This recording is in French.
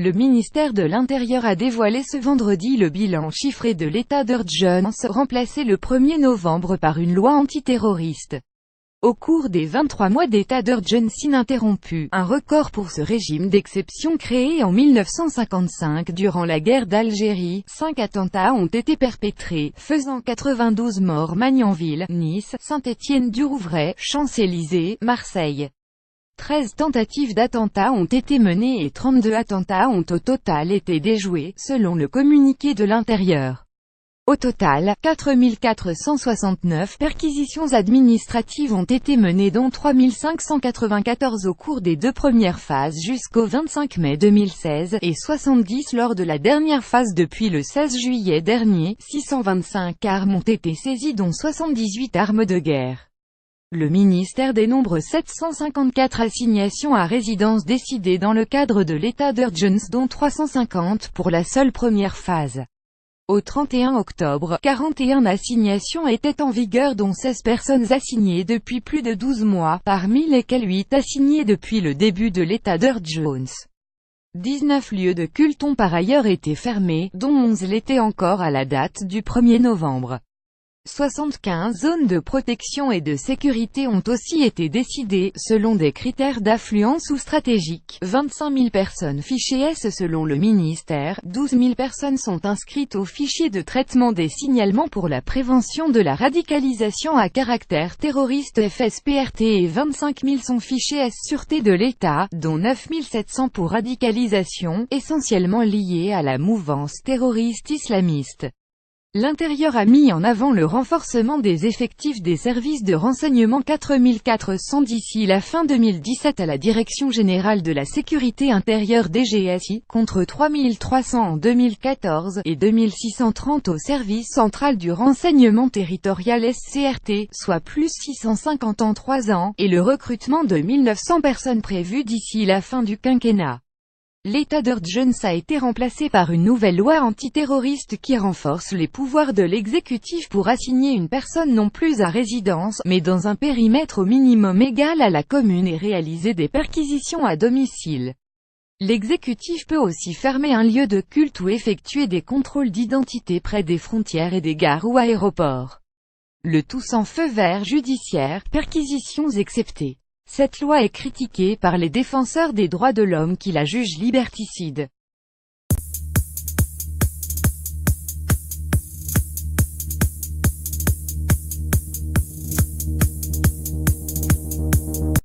Le ministère de l'Intérieur a dévoilé ce vendredi le bilan chiffré de l'état d'urgence, remplacé le 1er novembre par une loi antiterroriste. Au cours des 23 mois d'état d'urgence ininterrompu, un record pour ce régime d'exception créé en 1955 durant la guerre d'Algérie, 5 attentats ont été perpétrés, faisant 92 morts Magnanville, Nice, Saint-Étienne-du-Rouvray, Champs-Élysées, Marseille. 13 tentatives d'attentats ont été menées et 32 attentats ont au total été déjoués, selon le communiqué de l'Intérieur. Au total, 4469 perquisitions administratives ont été menées dont 3594 au cours des 2 premières phases jusqu'au 25 mai 2016, et 70 lors de la dernière phase depuis le 16 juillet dernier. 625 armes ont été saisies dont 78 armes de guerre. Le ministère dénombre 754 assignations à résidence décidées dans le cadre de l'état d'urgence dont 350 pour la seule première phase. Au 31 octobre, 41 assignations étaient en vigueur dont 16 personnes assignées depuis plus de 12 mois, parmi lesquelles 8 assignées depuis le début de l'état d'urgence. 19 lieux de culte ont par ailleurs été fermés, dont 11 l'étaient encore à la date du 1er novembre. 75 zones de protection et de sécurité ont aussi été décidées, selon des critères d'affluence ou stratégiques. 25 000 personnes fichées S selon le ministère, 12 000 personnes sont inscrites au fichier de traitement des signalements pour la prévention de la radicalisation à caractère terroriste FSPRT et 25 000 sont fichés S sûreté de l'État, dont 9 700 pour radicalisation, essentiellement liée à la mouvance terroriste islamiste. L'Intérieur a mis en avant le renforcement des effectifs des services de renseignement 4400 d'ici la fin 2017 à la Direction Générale de la Sécurité Intérieure DGSI, contre 3300 en 2014, et 2630 au Service Central du Renseignement Territorial SCRT, soit plus 650 en 3 ans, et le recrutement de 1900 personnes prévues d'ici la fin du quinquennat. L'état d'urgence a été remplacé par une nouvelle loi antiterroriste qui renforce les pouvoirs de l'exécutif pour assigner une personne non plus à résidence, mais dans un périmètre au minimum égal à la commune et réaliser des perquisitions à domicile. L'exécutif peut aussi fermer un lieu de culte ou effectuer des contrôles d'identité près des frontières et des gares ou aéroports. Le tout sans feu vert judiciaire, perquisitions exceptées. Cette loi est critiquée par les défenseurs des droits de l'homme qui la jugent liberticide.